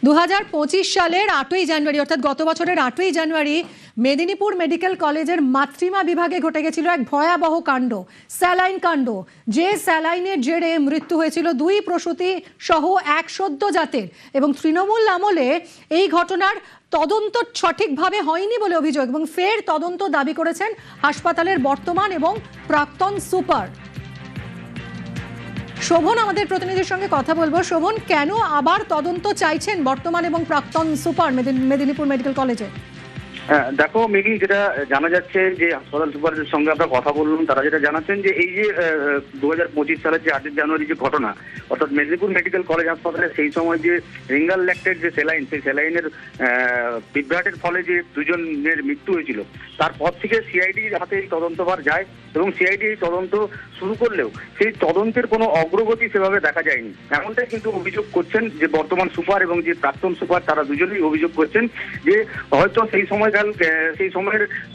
2025 সালের 8ই জানুয়ারি অর্থাৎ গত বছরের 8ই জানুয়ারি মেদিনীপুর মেডিকেল কলেজের মাতৃমা বিভাগে ঘটে গেছিল এক ভয়াবহ কাণ্ড, স্যালাইন কাণ্ড। যে স্যালাইনের জেরে মৃত্যু হয়েছিল 2 প্রসূতি সহ এক সদ্যজাতের, এবং তৃণমূল আমলে এই ঘটনার তদন্ত সঠিকভাবে হয়নি বলে অভিযোগ, এবং ফের তদন্ত দাবি করেছেন হাসপাতালের বর্তমান এবং প্রাক্তন সুপার। শোভন আমাদের প্রতিনিধির সঙ্গে কথা বলবো। শোভন, কেন আবার তদন্ত চাইছেন বর্তমান এবং প্রাক্তন সুপার মেদিনীপুর মেডিকেল কলেজে? দেখো মেঘি, যেটা জানা যাচ্ছে যে হাসপাতাল সুপারদের সঙ্গে আমরা কথা বললাম, তারা যেটা জানাচ্ছেন যে এই যে 2025 সালের যে 8 জানুয়ারি যে ঘটনা, অর্থাৎ মেদিনীপুর মেডিকেল কলেজ হাসপাতালে সেই সময় যে রিঙ্গাল ল্যাক্টেট যে স্যালাইন, সেই স্যালাইনের বিভ্রাটের ফলে যে 2 জনের মৃত্যু হয়েছিল, তারপর থেকে সিআইডির হাতে এই তদন্তভার যায় এবং সিআইডি এই তদন্ত শুরু করলেও সেই তদন্তের কোনো অগ্রগতি সেভাবে দেখা যায়নি। এমনটাই কিন্তু অভিযোগ করছেন যে বর্তমান সুপার এবং যে প্রাক্তন সুপার, তারা দুজনেই অভিযোগ করছেন যে হয়তো সেই সময়ের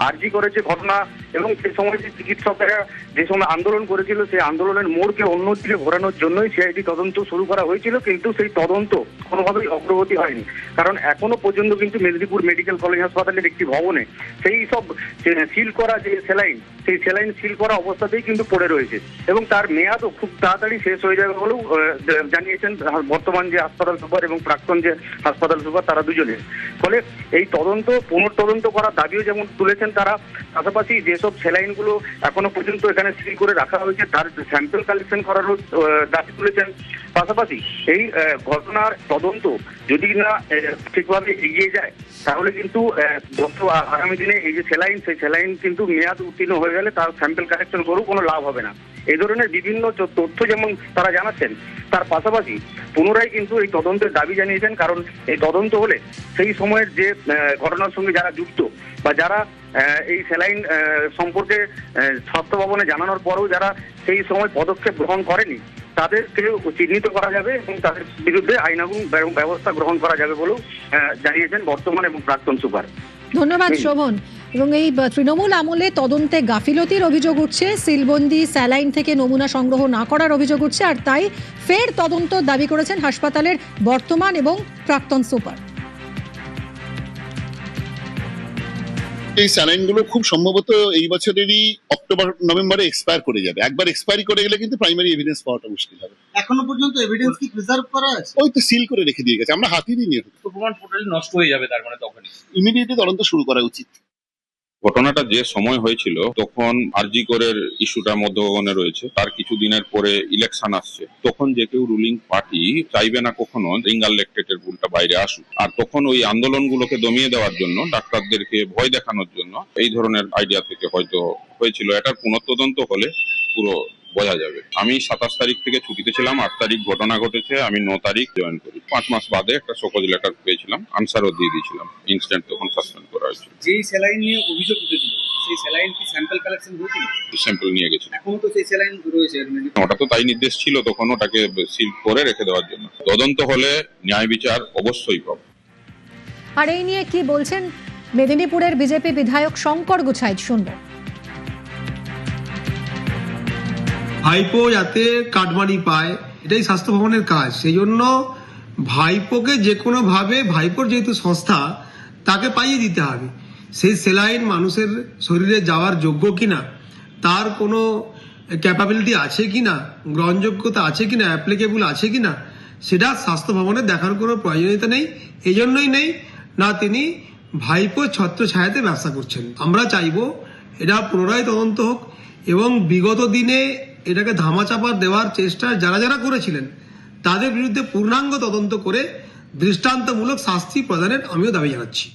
আরজি করে যে ঘটনা এবং সেই সময় যে চিকিৎসকেরা যে সময় আন্দোলন করেছিল, সেই আন্দোলনের মোড়কে অন্যদিকে ঘোরানোর জন্যই সিআইডি তদন্ত শুরু করা হয়েছিল, কিন্তু সেই তদন্ত কোনোভাবেই অগ্রগতি হয়নি। কারণ এখনো পর্যন্ত কিন্তু মেদিনীপুর মেডিকেল কলেজ হাসপাতালের একটি ভবনে সেই সব সিল করা যে স্যালাইন, সেই স্যালাইন সিল করা অবস্থাতেই কিন্তু পড়ে রয়েছে এবং তার মেয়াদও খুব তাড়াতাড়ি শেষ হয়ে যাবে বলেও জানিয়েছেন বর্তমান যে হাসপাতাল সুপার এবং প্রাক্তন যে হাসপাতাল সুপার, তারা দুজনে। ফলে এই পুনর্তদন্ত করার দাবিও যেমন তুলেছেন তারা, পাশাপাশি যেসব স্যালাইনগুলো এখনো পর্যন্ত এখানে সিল করে রাখা হয়েছে তার স্যাম্পল কালেকশন করারও দাবি তুলেছেন। পাশাপাশি এই ঘটনার তদন্ত যদি না ঠিকভাবে এগিয়ে যায়, তাহলে কিন্তু আগামী দিনে এই যে স্যালাইন, সেই স্যালাইন কিন্তু মেয়াদ উত্তীর্ণ হয়ে গেলে তার স্যাম্পল কালেকশন করেও কোনো লাভ হবে না। এই ধরনের বিভিন্ন তথ্য যেমন তারা জানাচ্ছেন, তার পাশাপাশি পুনরায় কিন্তু এই তদন্তের দাবি জানিয়েছেন। কারণ এই তদন্ত হলে সেই সময়ের যে ঘটনার সঙ্গে যারা যুক্ত বা যারা এই স্যালাইন সম্পর্কে স্বাস্থ্য ভবনে জানানোর পরেও যারা সেই সময় পদক্ষেপ গ্রহণ করেনি, তাদেরকে চিহ্নিত করা যাবে এবং তাদের বিরুদ্ধে আইনানুগ ব্যবস্থা গ্রহণ করা যাবে বলেও জানিয়েছেন বর্তমান এবং প্রাক্তন সুপার। ধন্যবাদ শোভন। এবং এই তৃণমূল আমলে তদন্তে গাফিলতির অভিযোগ উঠছে, সিলবন্দি স্যালাইন থেকে নমুনা সংগ্রহ না করার অভিযোগ উঠছে, আর তাই ফের তদন্ত দাবি করেছেন হাসপাতালের বর্তমান এবং প্রাক্তন সুপার। এই স্যালাইনগুলো খুব সম্ভবত এই বছরেরই অক্টোবর নভেম্বরে এক্সপায়ার করে যাবে। একবার এক্সপায়ারি করে গেলে কিন্তু প্রাইমারি এভিডেন্স পাওয়াটা মুশকিল হবে। এখনো পর্যন্ত এভিডেন্স কি প্রিজার্ভ করা আছে? ওই তো সিল করে রেখে দিয়ে গেছে, আমরা হাতিয়ে নিয়ে প্রমাণ টোটালি নষ্ট হয়ে যাবে, তার মানে তখনই ইমিডিয়েটলি তদন্ত শুরু করা উচিত। ঘটনাটা যে সময় হয়েছিল তখন আরজি করের ইস্যুটা মধ্যগগনে রয়েছে, তার কিছুদিনের পরে ইলেকশন আসছে, তখন যে কেউ রুলিং পার্টি চাইবে না কখনো রিঙ্গাল ল্যাক্টেটের ভুলটা বাইরে আসুক, আর তখন ওই আন্দোলনগুলোকে দমিয়ে দেওয়ার জন্য, ডাক্তারদেরকে ভয় দেখানোর জন্য এই ধরনের আইডিয়া থেকে হয়তো হয়েছিল। এটার পুনঃতদন্ত হলে পুরো বোঝা যাবে। আমি 27 তারিখ থেকে ছুটিতে ছিলাম, 8 তারিখ ঘটনা ঘটেছে, আমি 9 তারিখ জয়েন করি। 5 মাস বাদে একটা শোকজ লেটার পেয়েছিলাম, আনসারও দিয়ে দিয়েছিলাম, ইনস্ট্যান্ট তখন সাসপেন্ড করা হয়েছিল। যেই স্যালাইন নিয়ে অভিযোগ উঠেছিল, সেই স্যালাইন কি স্যাম্পল কালেকশন হয়েছিল? স্যাম্পল নিয়ে গেছিল। এখনো তো সেই স্যালাইন রয়েছে। ওটা তো তাই নির্দেশ ছিল তখন, ওটাকে সিল করে রেখে দেওয়ার জন্য। তদন্ত হলে ন্যায় বিচার অবশ্যই পাবে। আর এই নিয়ে কি বলছেন মেদিনীপুরের বিজেপি বিধায়ক শঙ্কর গুছাইত, শুনবো। ভাইপো যাতে কাটমানি পায়, এটাই স্বাস্থ্য ভবনের কাজ। সেই জন্য ভাইপোকে যে কোনো ভাবে, ভাইপোর যেহেতু সংস্থা, তাকে পাইয়ে দিতে হবে। সেই সেলাইন মানুষের শরীরে যাওয়ার যোগ্য কিনা, তার কোনো ক্যাপাবিলিটি আছে কিনা, গ্রহণযোগ্যতা আছে কিনা, অ্যাপ্লিকেবল আছে কিনা, সেটা স্বাস্থ্য ভবনে দেখার কোনো প্রয়োজনীয়তা নেই। এই জন্যই নেই না তিনি ভাইপো ছত্রছায়াতে ব্যবসা করছেন। আমরা চাইবো এটা পুনরায় তদন্ত হোক এবং বিগত দিনে এটাকে ধামাচাপা দেওয়ার চেষ্টা যারা করেছিলেন তাদের বিরুদ্ধে পূর্ণাঙ্গ তদন্ত করে দৃষ্টান্তমূলক শাস্তি প্রদানের আমিও দাবি জানাচ্ছি।